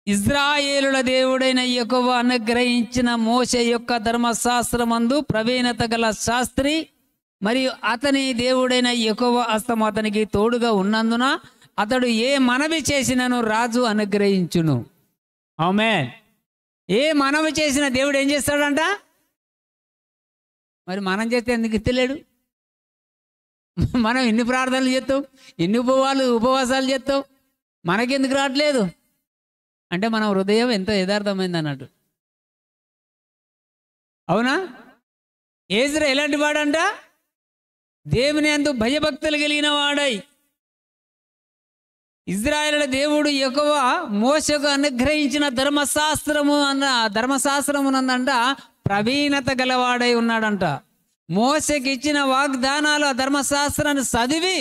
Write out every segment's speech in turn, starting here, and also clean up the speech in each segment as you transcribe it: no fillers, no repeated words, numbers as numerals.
ఇజ్రాయేలుల దేవుడైన యెహోవా అనుగ్రహించిన మోషే యొక్క ధర్మశాస్త్రమందు ప్రవీణత గల శాస్త్రి మరియు అతని దేవుడైన యెహోవా హస్తము అతనికి తోడుగా ఉన్నందున అతడు ఏ మనవి చేసినను రాజు అనుగ్రహించును. ఆమేన్. ఏ మనవి చేసిన దేవుడు ఏం చేస్తాడంట? మరి మనం చేస్తే ఎందుకు ఇస్తలేడు? మనం ఎన్ని ప్రార్థనలు చేస్తాం, ఎన్ని ఉపవాసాలు చేస్తాం, మనకెందుకు రావట్లేదు అంటే మన హృదయం ఎంతో యథార్థమైంది అన్నట్టు. అవునా? ఎజ్రా ఎలాంటి వాడంట? దేవుని యందు భయభక్తులు కలిగిన వాడై. ఇజ్రాయేలుల దేవుడు యెహోవా మోషేకు అనుగ్రహించిన ధర్మశాస్త్రమునందంట ప్రవీణత గలవాడై ఉన్నాడంట. మోషేకి ఇచ్చిన వాగ్దానాలు ఆ ధర్మశాస్త్రాన్ని చదివి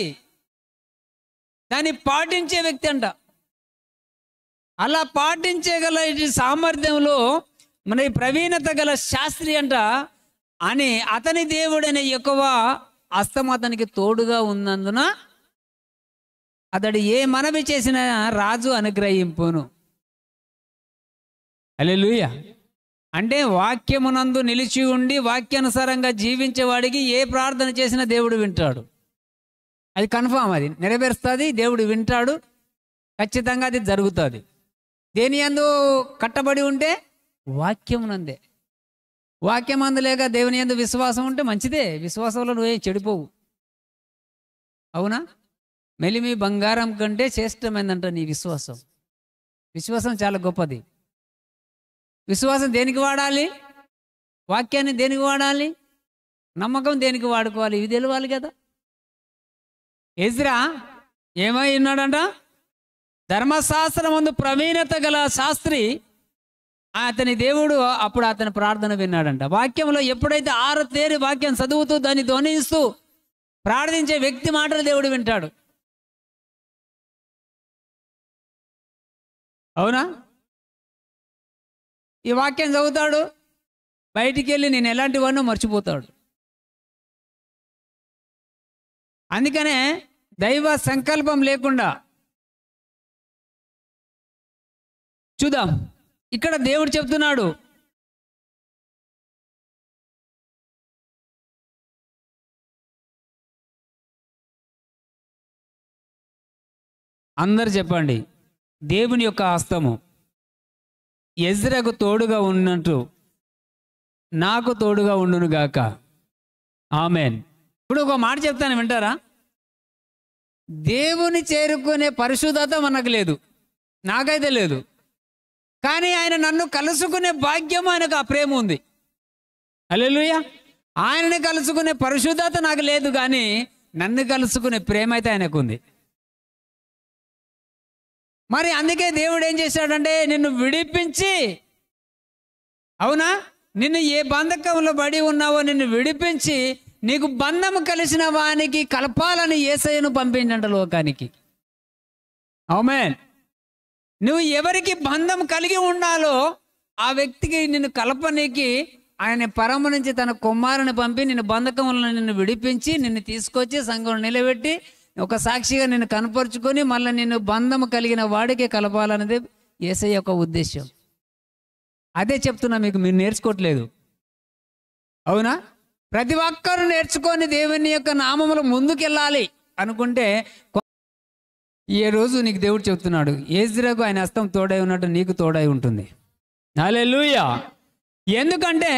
దాన్ని పాటించే వ్యక్తి అంట. అలా పాటించగల సామర్థ్యంలో మన ప్రవీణత గల శాస్త్రి అంట అని అతని దేవుడైన యెహోవా హస్తం అతనికి తోడుగా ఉన్నందున అతడు ఏ మనవి చేసిన రాజు అనుగ్రహింపును. హల్లెలూయా. అంటే వాక్యమునందు నిలిచి ఉండి వాక్యానుసారంగా జీవించేవాడికి ఏ ప్రార్థన చేసినా దేవుడు వింటాడు. అది కన్ఫామ్, అది నెరవేరుస్తుంది, దేవుడు వింటాడు, ఖచ్చితంగా అది జరుగుతుంది. దేని యందు కట్టబడి ఉంటే వాక్యమునందే. వాక్యమందు లేక దేవుని యందు విశ్వాసం ఉంటే మంచిదే, విశ్వాసంలో నువ్వే చెడిపోవు. అవునా? మెలిమి బంగారం కంటే శ్రేష్టమైందంట నీ విశ్వాసం. విశ్వాసం చాలా గొప్పది. విశ్వాసం దేనికి వాడాలి? వాక్యాన్ని దేనికి వాడాలి? నమ్మకం దేనికి వాడుకోవాలి? ఇవి తెలియాలి కదా. ఎజ్రా ఏమై ఉన్నాడంట? ధర్మశాస్త్రమందు ప్రవీణత గల శాస్త్రి. అతని దేవుడు అప్పుడు అతని ప్రార్థన విన్నాడంట. వాక్యంలో ఎప్పుడైతే ఆరతేరి వాక్యం చదువుతూ దాన్ని ధ్వనిస్తూ ప్రార్థించే వ్యక్తి మాటలు దేవుడు వింటాడు. అవునా? ఈ వాక్యం చదువుతాడు, బయటికి వెళ్ళి నేను ఎలాంటి వాడినో మర్చిపోతాడు. అందుకనే దైవ సంకల్పం లేకుండా చూద్దాం. ఇక్కడ దేవుడు చెప్తున్నాడు, అందరు చెప్పండి, దేవుని యొక్క హస్తము ఎజ్రాకు తోడుగా ఉన్నట్టు నాకు తోడుగా ఉండును గాక. ఆమెన్. ఇప్పుడు ఒక మాట చెప్తాను, వింటారా? దేవుని చేరుకునే పరిశుద్ధత మనకు లేదు, నాకైతే లేదు. కానీ ఆయన నన్ను కలుసుకునే భాగ్యం, ఆయనకు ఆ ప్రేమ ఉంది. హల్లెలూయా. ఆయనని కలుసుకునే పరిశుద్ధత నాకు లేదు, కానీ నన్ను కలుసుకునే ప్రేమ అయితే ఆయనకు ఉంది. మరి అందుకే దేవుడు ఏం చేశాడంటే నిన్ను విడిపించి, అవునా, నిన్ను ఏ బంధకంలో పడి ఉన్నావో నిన్ను విడిపించి నీకు బంధము కలిసిన వానికి కలపాలని యేసయ్యను పంపిండంట లోకానికి. ఆమేన్. నువ్వు ఎవరికి బంధం కలిగి ఉండాలో ఆ వ్యక్తికి నిన్ను కలపనీకి ఆయన పరమ నుంచి తన కుమారుని పంపి నిన్ను బంధకంలో నిన్ను విడిపించి నిన్ను తీసుకొచ్చి సంఘంలో నిలబెట్టి ఒక సాక్షిగా నిన్ను కనపరుచుకొని మళ్ళీ నిన్ను బంధము కలిగిన వాడికే కలపాలన్నది యేసయ్య యొక్క ఉద్దేశం. అదే చెప్తున్నా మీకు, మీరు నేర్చుకోవట్లేదు. అవునా? ప్రతి ఒక్కరు నేర్చుకొని దేవుని యొక్క నామములో ముందుకెళ్ళాలి అనుకుంటే ఈ రోజు నీకు దేవుడు చెప్తున్నాడు, ఎజ్రాకు ఆయన హస్తం తోడై ఉన్నట్టు నీకు తోడై ఉంటుంది. హల్లెలూయా. ఎందుకంటే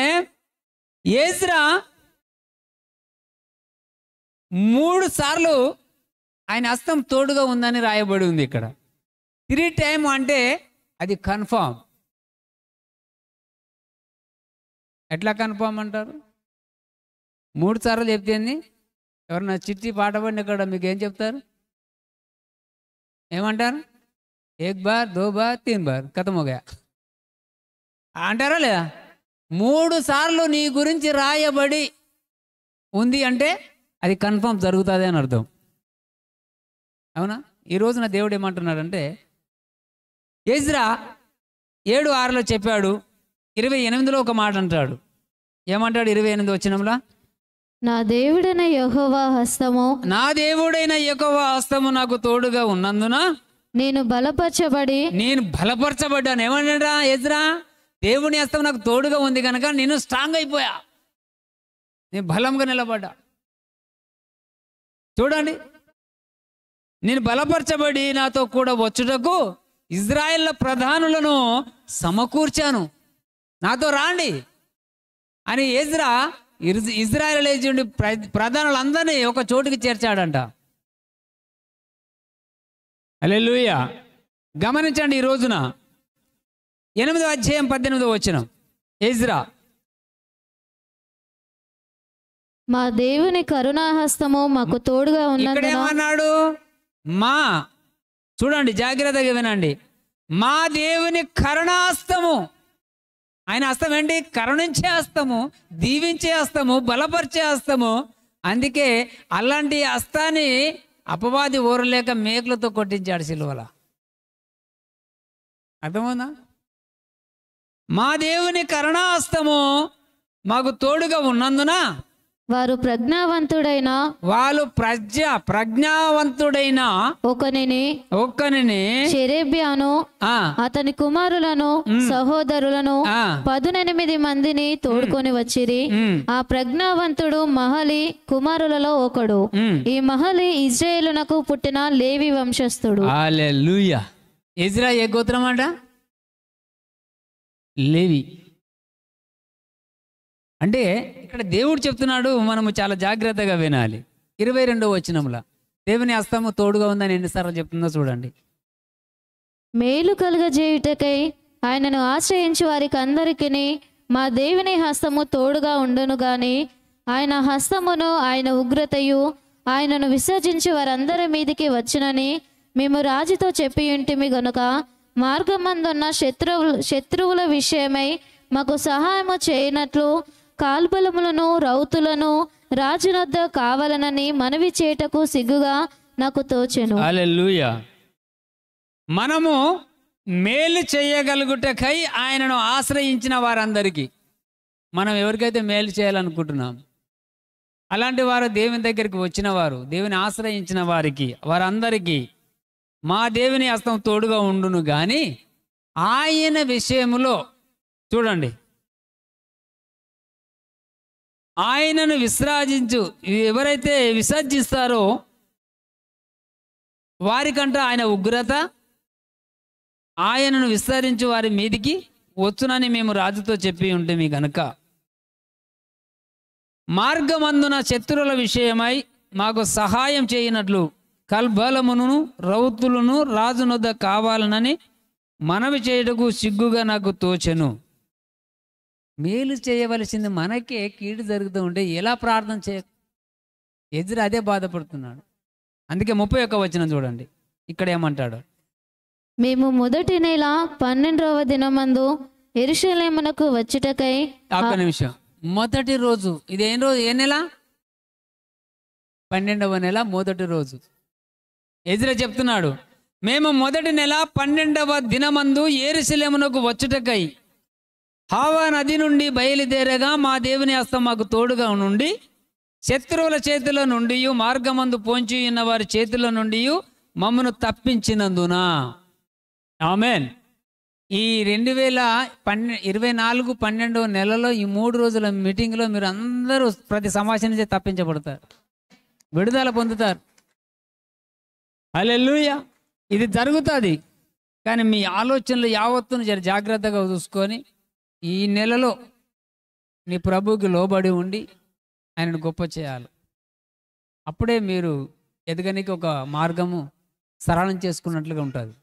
ఎజ్రా 3 సార్లు ఆయన హస్తం తోడుగా ఉందని రాయబడి ఉంది ఇక్కడ. 3 టైమ్ అంటే అది కన్ఫామ్. ఎట్లా కన్ఫామ్ అంటారు? 3 సార్లు చెప్తేంది? ఎవరన్నా చిట్టి పాట పడిన ఇక్కడ మీకు ఏం చెప్తారు? ఏమంటారు? 1 బార్ 2 బార్ 3 బార్ ఖతం హో గయా అంటారా లేదా? 3 సార్లు నీ గురించి రాయబడి ఉంది అంటే అది కన్ఫామ్ జరుగుతుంది అని అర్థం. అవునా? ఈ రోజున దేవుడు ఏమంటున్నాడంటే, ఎజ్రా 7:6 చెప్పాడు, 28లో ఒక మాట అంటాడు. ఏమంటాడు 28 వచనంలో? నా దేవుడైన యెహోవా హస్తము నాకు తోడుగా ఉన్నందున నేను బలపరచబడ్డాను. ఏమన్నాడా ఎజ్రా? దేవుని హస్తం నాకు తోడుగా ఉంది కనుక నేను స్ట్రాంగ్ అయిపోయా, నేను బలంగా నిలబడ్డా. చూడండి, నేను బలపరచబడి నాతో కూడా వచ్చుటకు ఇజ్రాయేల్ ప్రధానులను సమకూర్చాను, నాతో రాండి అని ఎజ్రా ఇజ్రాయేల్ ఉండి ప్రధానులందరినీ ఒక చోటుకి చేర్చాడంట. హల్లెలూయా. గమనించండి, ఈ రోజున 8వ అధ్యాయం 18వ వచనం ఎజ్రా, మా దేవుని కరుణాహస్తము మాకు తోడుగా ఉన్నందున. ఇక్కడేమన్నాడు? చూడండి, జాగ్రత్తగా వినండి. మా దేవుని కరుణాహస్తము. ఆయన హస్తం ఏంటి? కరుణించే హస్తము, దీవించే హస్తము, బలపరిచే హస్తము. అందుకే అలాంటి హస్తాన్ని అపవాది ఓరలేక మేకులతో కొట్టించాడు సిలువల. అర్థమవునా? మా దేవుని కరుణాహస్తము మాకు తోడుగా ఉన్నందున వాళ్ళు ప్రజ్ఞావంతుడైన ఒకనిని షెరెబ్యాను అతని కుమారులను సహోదరులను 18 మందిని తోడుకొని వచ్చిరి. ఆ ప్రజ్ఞావంతుడు మహలి కుమారులలో ఒకడు. ఈ మహలి ఇజ్రాయేలునకు పుట్టిన లేవి వంశస్థుడు. హల్లెలూయా. ఇజ్రా ఏ గోత్రం అంట? లేవి. అంటే ఇక్కడ దేవుడు చెప్తున్నాడు, మనము చాలా జాగ్రత్తగా వినాలి. 22వ వచనంలో దేవుని హస్తము తోడుగా ఉందని ఎన్నిసార్లు చెప్తుందో చూడండి. మేలు కలుగజేయుటకై ఆయనను ఆశ్రయించి వారికి అందరికీ మా దేవుని హస్తము తోడుగా ఉండును గాని ఆయన హస్తమును ఆయన ఉగ్రతయు ఆయనను విసర్జించి వారందరి మీదికి వచ్చునని మేము రాజుతో చెప్పి ఉంటిమి గనుక మార్గమందున్న శత్రువుల విషయమై మాకు సహాయము చేయనట్లు కాల్బలములను రౌతులను రాజునొద్ద కావాలనని మనవి చేటకు సిగ్గుగా నాకు తోచెను. హల్లెలూయా. మనము మేలు చేయగలుగుటకై ఆయనను ఆశ్రయించిన వారందరికీ, మనం ఎవరికైతే మేలు చేయాలనుకుంటున్నాం అలాంటి వారు దేవుని దగ్గరికి వచ్చిన వారు, దేవుని ఆశ్రయించిన వారికి, వారందరికీ మా దేవుని హస్తం తోడుగా ఉండును గాని ఆయన విషయములో చూడండి, ఆయనను ఎవరైతే విసర్జిస్తారో వారికంట ఆయన ఉగ్రత ఆయనను విస్తరించు వారి మీదికి వచ్చునని మేము రాజుతో చెప్పి ఉంటే గనుక మార్గమందున శత్రువుల విషయమై మాకు సహాయం చేయనట్లు కల్బలమును రౌతులను రాజునొద్ద కావాలనని మనవి చేయుటకు సిగ్గుగా నాకు తోచెను. మేలు చేయవలసింది మనకే కీడు జరుగుతూ ఉంటే ఎలా ప్రార్థన చేయ? ఎజ్రా అదే బాధపడుతున్నాడు. అందుకే 31వ వచనం చూడండి, ఇక్కడ ఏమంటాడు? మేము మొదటి నెల 12వ దినమందు యెరూషలేమునకు వచ్చుటకై. ఒక్క నిమిషం. మొదటి రోజు, ఇది ఏం రోజు? ఏ నెల? 12వ నెల మొదటి రోజు. ఎజ్రా చెప్తున్నాడు, మేము మొదటి నెల 12వ దినమందు యెరూషలేమునకు వచ్చుటకై హావా నది నుండి బయలుదేరగా మా దేవుని హస్తం మాకు తోడుగా నుండి శత్రువుల చేతిలో నుండి మార్గమందు పొంచి ఉన్న వారి చేతిలో నుండి మమ్మను తప్పించినందున. ఆమేన్. ఈ 2024 12వ నెలలో ఈ 3 రోజుల మీటింగ్లో మీరు అందరూ ప్రతి సమస్య నుంచి తప్పించబడతారు, విడుదల పొందుతారు. హల్లెలూయా. ఇది జరుగుతుంది. కానీ మీ ఆలోచనలు యావత్తును జాగ్రత్తగా చూసుకొని ఈ నెలలో నీ ప్రభువుకి లోబడి ఉండి ఆయనను గొప్ప చేయాలి. అప్పుడే మీరు ఎదగనికి ఒక మార్గము సరళం చేసుకున్నట్లుగా ఉంటుంది.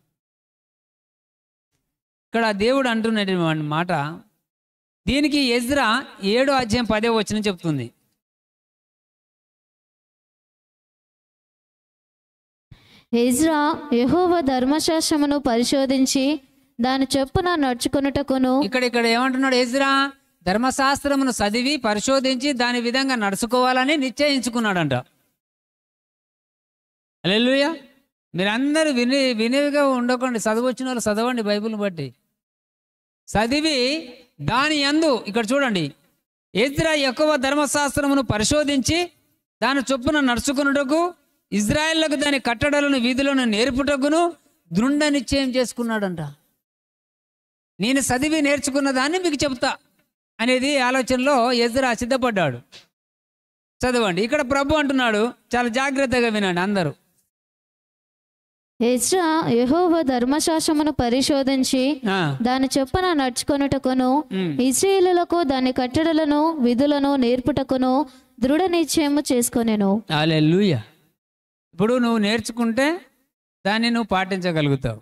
ఇక్కడ దేవుడు అంటున్నటువంటి మాట, దీనికి ఎజ్రా 7వ అధ్యాయం 10వ వచనం చెప్తుంది. ఎజ్రా యెహోవా ధర్మశాస్త్రమును పరిశోధించి దాని చొప్పున నడుచుకొనుటకును. ఇక్కడ ఏమంటున్నాడు? ఎజ్రా ధర్మశాస్త్రమును చదివి పరిశోధించి దాని విధంగా నడుచుకోవాలని నిశ్చయించుకున్నాడంట. హల్లెలూయా. మీరందరూ వినేవిగా ఉండకండి. చదవచ్చిన వాళ్ళు చదవండి, బైబిల్ని బట్టి చదివి దాని యందు. ఇక్కడ చూడండి, ఎజ్రా యెహోవా ధర్మశాస్త్రమును పరిశోధించి దాని చొప్పున నడుచుకున్నటకు ఇజ్రాయేళ్లకు దాని కట్టడలను విధులను నేర్పుటకును దృఢ నిశ్చయం చేసుకున్నాడంట. నేను చదివి నేర్చుకున్న దాన్ని మీకు చెప్తా అనేది ఆలోచనలో ఎజ్రా సిద్ధపడ్డాడు. చదవండి, ఇక్కడ ప్రభు అంటున్నాడు, చాలా జాగ్రత్తగా వినండి అందరూ. ఎజ్రా యెహోవా ధర్మశాస్త్రమును పరిశోధించి దాని చొప్పున నడుచుకొనుటకును ఇశ్రాయేలులకు దాని కట్టడలను విధులను నేర్పుటకును దృఢ నిశ్చయము చేసుకొనెను. హల్లెలూయా. ఇప్పుడు నువ్వు నేర్చుకుంటే దాన్ని నువ్వు పాటించగలుగుతావు.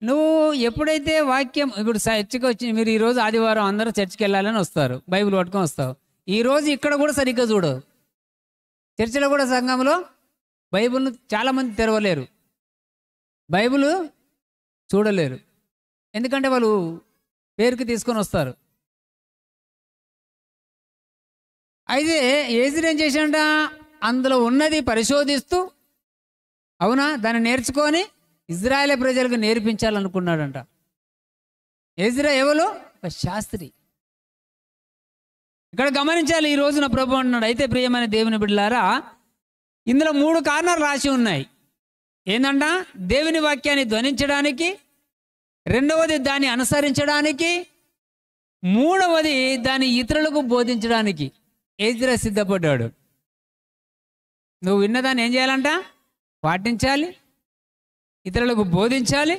నువ్వు ఎప్పుడైతే వాక్యం, ఇప్పుడు చర్చికి వచ్చి మీరు ఈరోజు ఆదివారం అందరూ చర్చికి వెళ్ళాలని వస్తారు, బైబిల్ పట్టుకొని వస్తావు. ఈరోజు ఇక్కడ కూడా సరిగ్గా చూడవు. చర్చిలో కూడా సంఘంలో బైబిల్ను చాలామంది తెరవలేరు, బైబిల్ చూడలేరు. ఎందుకంటే వాళ్ళు పేరుకి తీసుకొని వస్తారు. అయితే ఎజ్రా ఏం చేశాడంట, అందులో ఉన్నది పరిశోధిస్తూ, అవునా, దాన్ని నేర్చుకొని ఇజ్రాయేల్ ప్రజలకు నేర్పించాలనుకున్నాడంట. ఎజ్రా ఎవరు? ఒక శాస్త్రి. ఇక్కడ గమనించాలి, ఈ రోజున ప్రభు అంటున్నాడు, అయితే ప్రియమైన దేవుని బిడ్డలారా, ఇందులో 3 కారణాలు రాసి ఉన్నాయి. ఏంటంట, దేవుని వాక్యాన్ని ధ్వనించడానికి, రెండవది దాన్ని అనుసరించడానికి, మూడవది దాన్ని ఇతరులకు బోధించడానికి ఎజ్రా సిద్ధపడ్డాడు. నువ్వు విన్నదాన్ని ఏం చేయాలంట? పాటించాలి, ఇతరులకు బోధించాలి,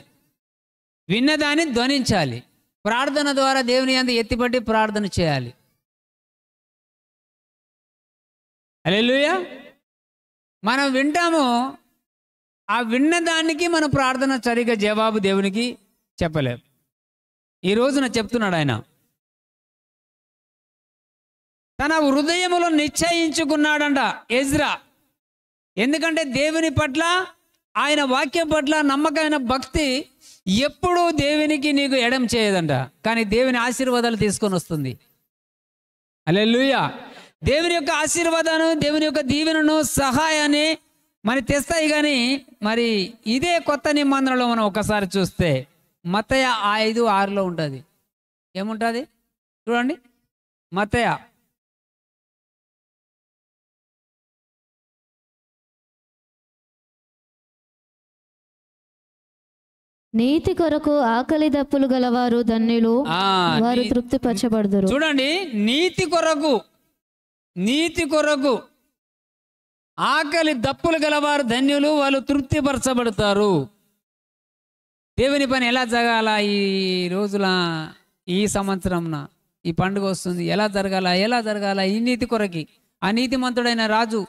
విన్నదాన్ని ధ్వనించాలి. ప్రార్థన ద్వారా దేవుని యందు ఎత్తిపట్టి ప్రార్థన చేయాలి. హల్లెలూయా. మనం వింటాము, ఆ విన్నదానికి మన ప్రార్థన సరిగా జవాబు దేవునికి చెప్పలేం. ఈ రోజున చెప్తున్నాడు ఆయన, తన హృదయములో నిశ్చయించుకున్నాడంట ఎజ్రా. ఎందుకంటే దేవుని పట్ల, ఆయన వాక్యం పట్ల నమ్మకమైన భక్తి ఎప్పుడూ దేవునికి నీకు ఎడం చేయదంట, కానీ దేవుని ఆశీర్వాదాలు తీసుకొని వస్తుంది. హల్లెలూయా. దేవుని యొక్క ఆశీర్వాదాన్ని, దేవుని యొక్క దీవెనను, సహాయాన్ని మరి తెస్తాయి. కానీ మరి ఇదే కొత్త నిబంధనలో మనం ఒకసారి చూస్తే మత్తయి 5:6 ఉంటుంది. ఏముంటుంది చూడండి, మత్తయి నీతి కొరకు ఆకలి దప్పులు గలవారు ధన్యులు, వారు తృప్తి పరచబడుదురు. చూడండి, నీతి కొరకు, నీతి కొరకు ఆకలి దప్పులు గలవారు ధన్యులు, వాళ్ళు తృప్తిపరచబడతారు. దేవుని పని ఎలా జరగాల, ఈ రోజుల, ఈ సంవత్సరంన ఈ పండుగ వస్తుంది, ఎలా జరగాల ఈ నీతి కొరకి. ఆ నీతిమంతుడైన రాజు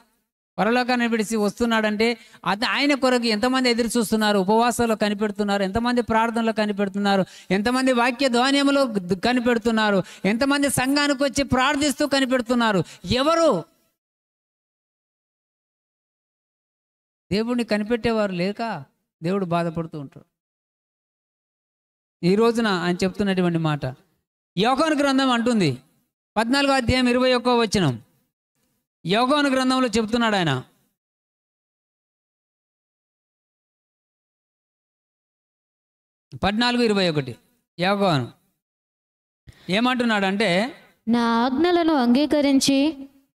పరలోకాన్ని విడిచి వస్తున్నాడంటే అది ఆయన కొరకు ఎంతమంది ఎదురు చూస్తున్నారు, ఉపవాసాల్లో కనిపెడుతున్నారు, ఎంతమంది ప్రార్థనలో కనిపెడుతున్నారు, ఎంతమంది వాక్య ధ్వన్యములో కనిపెడుతున్నారు, ఎంతమంది సంఘానికి వచ్చి ప్రార్థిస్తూ కనిపెడుతున్నారు. ఎవరు దేవుడిని కనిపెట్టేవారు లేక దేవుడు బాధపడుతూ ఉంటాడు. ఈ రోజున ఆయన చెప్తున్నటువంటి మాట యోహాను గ్రంథం అంటుంది, 14:21 యోహాను గ్రంథంలో చెప్తున్నాడు ఆయన, యోహాను ఏమంటున్నాడంటే, నా ఆజ్ఞలను అంగీకరించి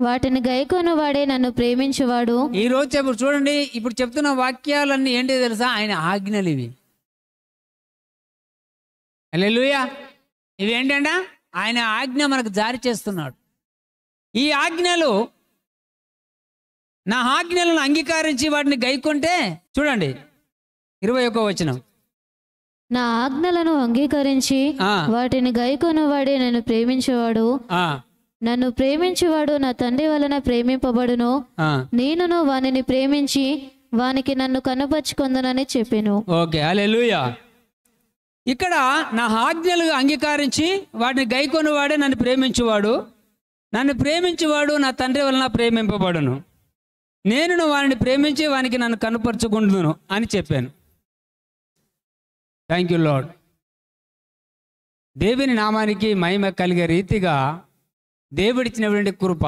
వాటిని గైకొను వాడే నన్ను ప్రేమించువాడు. ఈ రోజు ఇప్పుడు చూడండి, ఇప్పుడు చెప్తున్న వాక్యాలన్నీ ఏంటి తెలుసా? ఆయన ఆజ్ఞలు ఇవి. హల్లెలూయా. ఇవి ఏంటంటే ఆయన ఆజ్ఞ మనకు జారీ చేస్తున్నాడు. ఈ ఆజ్ఞలు, నా ఆజ్ఞలను అంగీకరించి వాటిని గైకొంటే, చూడండి 21 నా ఆజ్ఞలను అంగీకరించి వాటిని గైకొను వాడే నన్ను ప్రేమించేవాడు. నన్ను ప్రేమించేవాడు నా తండ్రి వలన ప్రేమింపబడును, నేనును వానిని ప్రేమించి వానికి నన్ను కనపరుచుకొందునని చెప్పాను. ఓకే, హల్లెలూయా. ఇక్కడ నా ఆజ్ఞలు అంగీకరించి వాటిని గైకొని వాడే నన్ను ప్రేమించువాడు, నన్ను ప్రేమించువాడు నా తండ్రి వలన ప్రేమింపబడును, నేను వారిని ప్రేమించి వానికి నన్ను కనపరుచుకుంటును అని చెప్పాను. Thank you lord. దేవుని నామానికి మహిమ కలిగే రీతిగా దేవుడిచ్చినటువంటి కృప.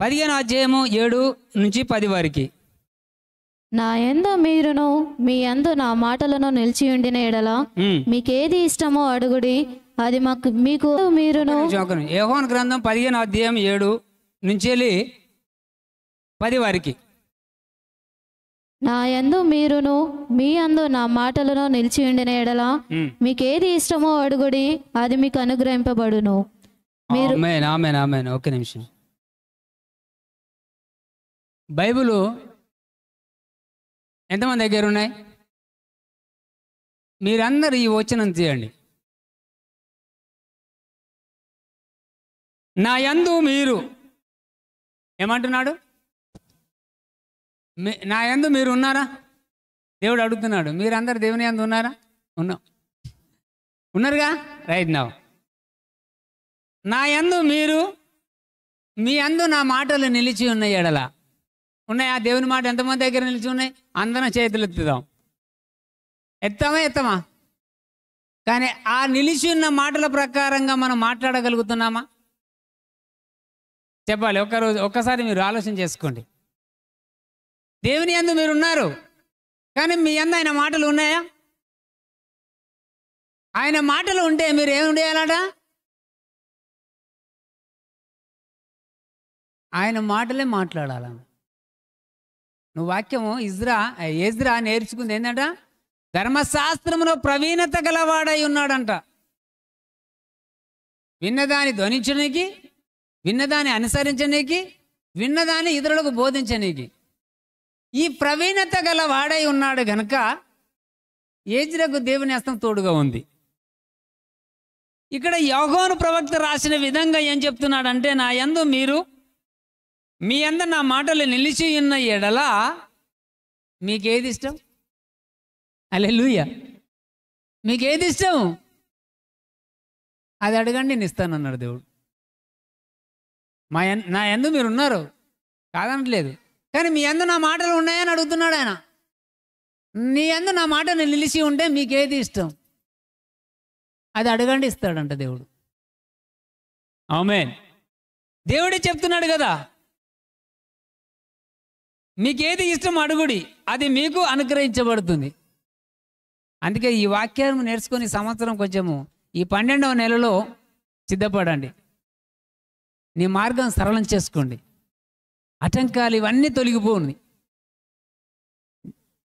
15:7-10 వరకు, నా యందు మీరును మీ యందు నా మాటలను నిలిచి ఉండిన ఎడల మీకేది ఇష్టమో అడుగుడి, అది మీకు మీరును. యోహాను గ్రంథం 15:7-10 వరకు. నా యందు మీరును మీ యందు నా మాటలను నిలిచి ఉండిన ఎడల మీకేది ఇష్టమో అడుగుడి, అది మీకు అనుగ్రహింపబడును. ఆమేన్, ఆమేన్, ఆమేన్. ఒక్క నిమిషం. బైబిలు ఎంతమంది దగ్గర ఉన్నాయి? మీరందరూ ఈ వచనం తీయండి. నా యందు మీరు ఏమంటున్నాడు? నా యందు మీరు ఉన్నారా? దేవుడు అడుగుతున్నాడు. మీరందరు దేవుని యందు ఉన్నారా? ఉన్నారుగా? రైట్. నా యందు మీరు మీ యందు నా మాటలు నిలిచి ఉన్నాయి ఎడల. ఉన్నాయా? దేవుని మాట ఎంతమంది దగ్గర నిలిచి ఉన్నాయి? అందరం చేతులు ఎత్తుదాం. ఎత్తమా? కానీ ఆ నిలిచి ఉన్న మాటల ప్రకారంగా మనం మాట్లాడగలుగుతున్నామా? చెప్పాలి. ఒక్కసారి మీరు ఆలోచన చేసుకోండి. దేవుని యందు మీరు ఉన్నారు, కానీ మీ యందు ఆయన మాటలు ఉన్నాయా? ఆయన మాటలు ఉంటే మీరు ఏమి చేయాలట? ఆయన మాటలే మాట్లాడాల. నువ్వు వాక్యము ఎజ్రా నేర్చుకుంది ఏంటంట? ధర్మశాస్త్రములో ప్రవీణత గలవాడై ఉన్నాడంట. విన్నదాన్ని ధ్వనించడానికి, విన్నదాన్ని అనుసరించడానికి, విన్నదాన్ని ఇతరులకు బోధించడానికి ఈ ప్రవీణత గల వాడై ఉన్నాడు గనక ఎజ్రాకు దేవుని హస్తం తోడుగా ఉంది. ఇక్కడ యోహాను ప్రవక్త రాసిన విధంగా ఏం చెప్తున్నాడంటే, నా యందు మీరు మీ యందు నా మాటలు నిలిచి ఉన్న ఎడల మీకేది ఇష్టం? హల్లెలూయా. మీకేది ఇష్టం అది అడగండి, నేను ఇస్తానన్నాడు దేవుడు. నా యందు మీరు ఉన్నారు కాదనట్లేదు, కానీ మీ యందు నా మాటలు ఉన్నాయని అడుగుతున్నాడు ఆయన. నీ యందు నా మాటలు నిలిచి ఉంటే మీకేది ఇష్టం అది అడగండి, ఇస్తాడంట దేవుడు. ఆమేన్. దేవుడే చెప్తున్నాడు కదా, మీకేది ఇష్టం అడుగుడి, అది మీకు అనుగ్రహించబడుతుంది. అందుకే ఈ వాక్యాన్ని నేర్చుకొని సంవత్సరం కొంచెము ఈ 12వ నెలలో సిద్ధపడండి. నీ మార్గం సరళం చేసుకోండి. ఆటంకాలు ఇవన్నీ తొలగిపోండి.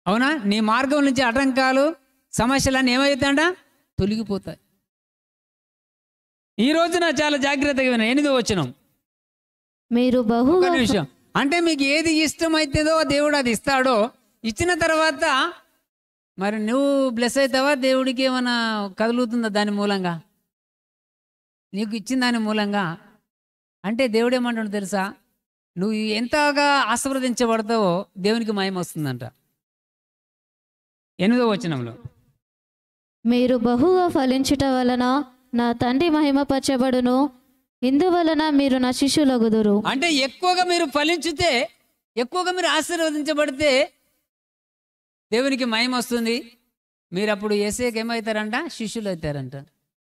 అవునా? నీ మార్గం నుంచి ఆటంకాలు, సమస్యలన్నీ ఏమవుతాయంట? తొలగిపోతాయి. ఈ రోజున చాలా జాగ్రత్తగా విన. 8వ వచనం. మీరు బహుగా విషయం అంటే మీకు ఏది ఇష్టమైతుందో దేవుడు అది ఇస్తాడో. ఇచ్చిన తర్వాత మరి నువ్వు బ్లెస్ అవుతావా? దేవుడికి ఏమైనా కదులుతుందా దాని మూలంగా? నీకు ఇచ్చిన దాని మూలంగా అంటే దేవుడు ఏమంటాడు తెలుసా? నువ్వు ఎంతగా ఆశీర్వదించబడతావో దేవునికి మహిమ వస్తుందంట. 8వ వచనంలో మీరు బహుగా ఫలించుట వలన నా తండ్రి మహిమపరచబడును, ఇందువలన మీరు నా శిష్యులగుదురు. అంటే ఎక్కువగా మీరు ఫలించితే, ఎక్కువగా మీరు ఆశీర్వదించబడితే దేవునికి మహిమ వస్తుంది. మీరు అప్పుడు యేసేకి ఏమవుతారంట? శిష్యులు అవుతారంట.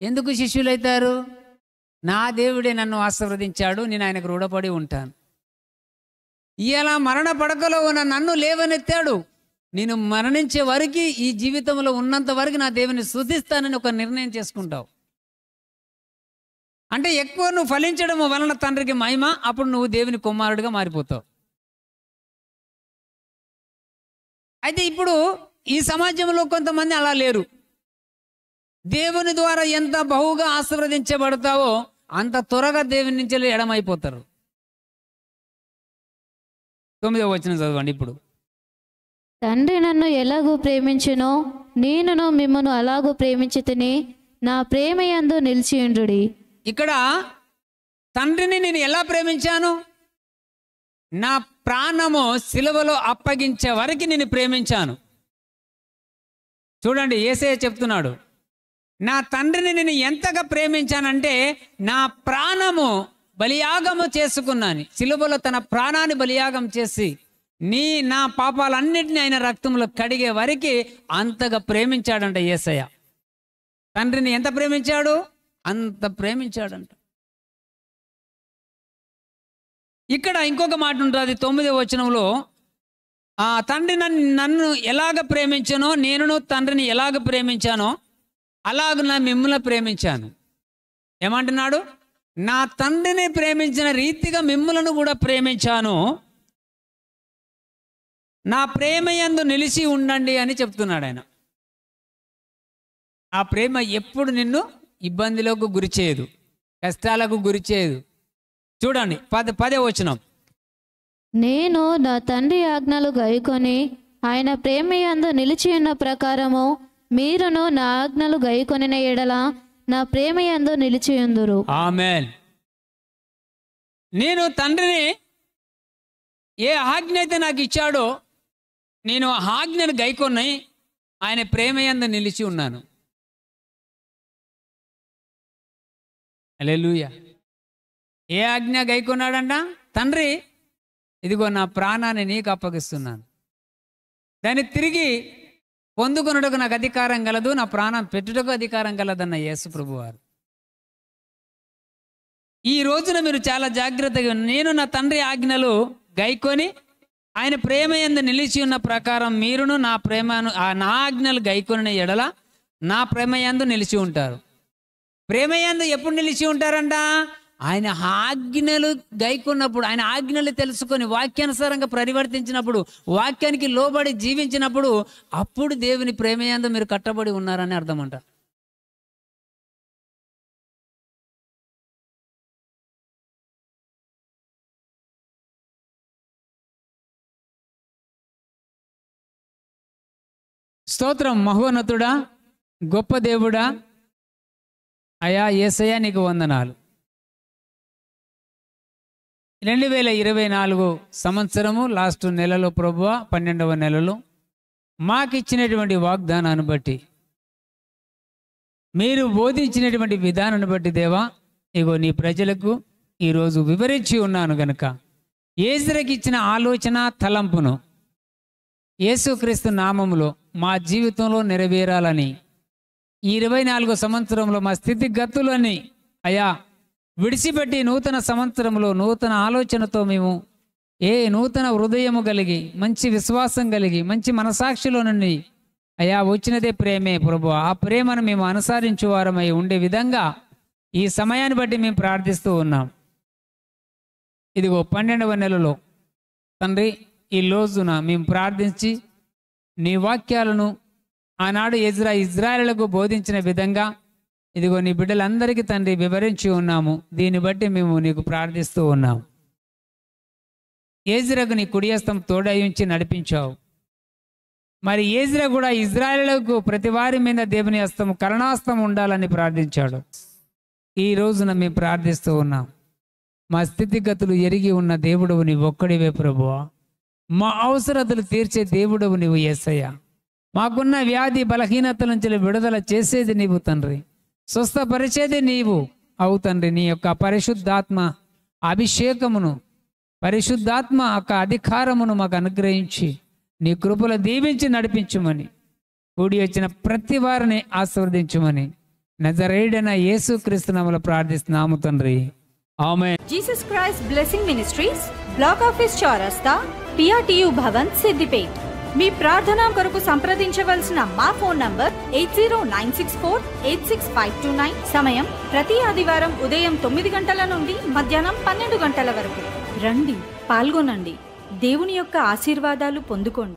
ఎందుకు శిష్యులు అవుతారు? నా దేవుడే నన్ను ఆశీర్వదించాడు, నేను ఆయనకు రుణపడి ఉంటాను. ఇలా మరణ పడకలో ఉన్న నన్ను లేవనెత్తాడు, నేను మరణించే వరకు, ఈ జీవితంలో ఉన్నంత వరకు నా దేవుని స్తుతిస్తానని ఒక నిర్ణయం చేసుకుంటావు. అంటే ఎక్కువ నువ్వు ఫలించడం వలన తండ్రికి మహిమ, అప్పుడు నువ్వు దేవుని కుమారుడిగా మారిపోతావు. అయితే ఇప్పుడు ఈ సమాజంలో కొంతమంది అలా లేరు. దేవుని ద్వారా ఎంత బహుగా ఆశీర్వదించబడతావో అంత త్వరగా దేవుని నుంచి ఎడమైపోతారు. 9వ వచనం చదవండి ఇప్పుడు. తండ్రి నన్ను ఎలాగూ ప్రేమించునో నేనును మిమ్మను అలాగూ ప్రేమించి తిని నా ప్రేమ యందు నిలిచియుండుడి. ఇక్కడ తండ్రిని నేను ఎలా ప్రేమించాను? నా ప్రాణము సిలువలో అప్పగించే వరకు నేను ప్రేమించాను. చూడండి, యేసయ్య చెప్తున్నాడు, నా తండ్రిని నేను ఎంతగా ప్రేమించానంటే నా ప్రాణము బలియాగము చేసుకున్నాను. సిలువలో తన ప్రాణాన్ని బలియాగం చేసి నా పాపాలన్నిటిని ఆయన రక్తంలో కడిగే వరకు అంతగా ప్రేమించాడంట యేసయ్య. తండ్రిని ఎంత ప్రేమించాడు? అంత ప్రేమించాడంట. ఇక్కడ ఇంకొక మాట ఉంటుంది 9వ వచనంలో, ఆ తండ్రి నన్ను ఎలాగ ప్రేమించానో నేనును తండ్రిని ఎలాగ ప్రేమించానో అలాగ నా మిమ్మల్ని ప్రేమించాను. ఏమంటున్నాడు? నా తండ్రిని ప్రేమించిన రీతిగా మిమ్మలను కూడా ప్రేమించాను. నా ప్రేమ యందు నిలిచి ఉండండి అని చెప్తున్నాడు ఆయన. ఆ ప్రేమ ఎప్పుడు నిన్ను ఇబ్బందిలోకి గురి చేయదు, కష్టాలకు గురి చేయదు. చూడండి 10వ వచనం. నేను నా తండ్రి ఆజ్ఞలు గైకొని ఆయన ప్రేమ యందు నిలిచి ఉన్న ప్రకారము మీరును నా ఆజ్ఞలు గైకొనిన ఎడల నా ప్రేమ యందు నిలిచియుందురు. ఆమేన్. నేను తండ్రిని ఏ ఆజ్ఞ అయితే నాకు ఇచ్చాడో నేను ఆ ఆజ్ఞను గైకొని ఆయన ప్రేమ యందు నిలిచి ఉన్నాను. హల్లెలూయా. ఏ ఆజ్ఞ గైకొన్నాడంట? తండ్రి, ఇదిగో నా ప్రాణాన్ని నీకు అప్పగిస్తున్నాను, దాన్ని తిరిగి పొందుకొనుటకు నాకు అధికారం కలదు, నా ప్రాణం పెట్టుటకు అధికారం కలదన్న యేసు ప్రభువారు. ఈ రోజున మీరు చాలా జాగ్రత్తగా, నేను నా తండ్రి ఆజ్ఞలు గైకొని ఆయన ప్రేమ యందు నిలిచి ఉన్న ప్రకారం మీరును నా ప్రేమను నా ఆజ్ఞలు గైకొని ఎడల నా ప్రేమ యందు నిలిచి ఉంటారు. ప్రేమ యందు ఎప్పుడు నిలిచి ఉంటారంట? ఆయన ఆజ్ఞలు గైకొన్నప్పుడు, ఆయన ఆజ్ఞలు తెలుసుకొని వాక్యానుసారంగా పరివర్తించినప్పుడు, వాక్యానికి లోబడి జీవించినప్పుడు, అప్పుడు దేవుని ప్రేమ యందు మీరు కట్టబడి ఉన్నారని అర్థమంట. స్తోత్రం. మహోన్నతుడా, గొప్ప దేవుడా, అయా యేసయ్యా నీకు వందనాలు. 2024 సంవత్సరము లాస్ట్ నెలలో ప్రభువా, 12వ నెలలో మాకిచ్చినటువంటి వాగ్దానాన్ని బట్టి, మీరు బోధించినటువంటి విధానాన్ని బట్టి దేవా, ఇగో నీ ప్రజలకు ఈరోజు వివరించి ఉన్నాను గనుక యేసుకి ఇచ్చిన ఆలోచన తలంపును యేసుక్రీస్తు నామములో మా జీవితంలో నెరవేరాలని, ఈ 24 సంవత్సరంలో మా స్థితిగతులని అయా విడిచిపెట్టి నూతన సంవత్సరంలో నూతన ఆలోచనతో మేము నూతన హృదయము కలిగి, మంచి విశ్వాసం కలిగి, మంచి మనసాక్షిలో నుండి అయా వచ్చినదే ప్రేమే ప్రభు, ఆ ప్రేమను మేము అనుసరించువారమై ఉండే విధంగా ఈ సమయాన్ని బట్టి మేము ప్రార్థిస్తూ ఉన్నాం. ఇదిగో 12వ నెలలో తండ్రి, ఈ రోజున మేము ప్రార్థించి నీ వాక్యాలను ఆనాడు ఇజ్రాయేలులకు బోధించిన విధంగా ఇదిగో నీ బిడ్డలందరికీ తండ్రి వివరించి ఉన్నాము. దీన్ని బట్టి మేము నీకు ప్రార్థిస్తూ ఉన్నాము. ఏజ్రాకు నీ కుడియస్తం తోడయించి నడిపించావు. మరి ఏజ్రా కూడా ఇజ్రాయేలులకు ప్రతి వారి మీద దేవుని హస్తం, కరుణాస్తం ఉండాలని ప్రార్థించాడు. ఈ రోజున మేము ప్రార్థిస్తూ ఉన్నాం. మా స్థితిగతులు ఎరిగి ఉన్న దేవుడవు నీవు ఒక్కడివే ప్రభువా. మా అవసరతలు తీర్చే దేవుడవు నీవు యేసయ్యా. మాకున్న వ్యాధి బలహీనతల నుంచి విడుదల చేసేది నీవు తండ్రి, స్వస్థపరిచేది నీవు అవు తండ్రి. నీ యొక్క పరిశుద్ధాత్మ అభిషేకమును, పరిశుద్ధాత్మ యొక్క అధికారమును మాకు అనుగ్రహించి నీ కృపలో దీవించి నడిపించుమని, కూడి వచ్చిన ప్రతి వారిని ఆశీర్వదించుమని నజరేయుడైన యేసుక్రీస్తు నామములో ప్రార్థిస్తున్నాము తండ్రి. Amen. Jesus Christ Blessing Ministries, Block Office Chowrasta, PRTU Bhavan, Siddipet. మీ ప్రార్థన కొరకు సంప్రదించవలసిన మా ఫోన్ నంబర్ 8096486529. సమయం ప్రతి ఆదివారం ఉదయం 9 గంటల నుండి మధ్యాహ్నం 12 గంటల వరకు. రండి, పాల్గొనండి, దేవుని యొక్క ఆశీర్వాదాలు పొందుకోండి.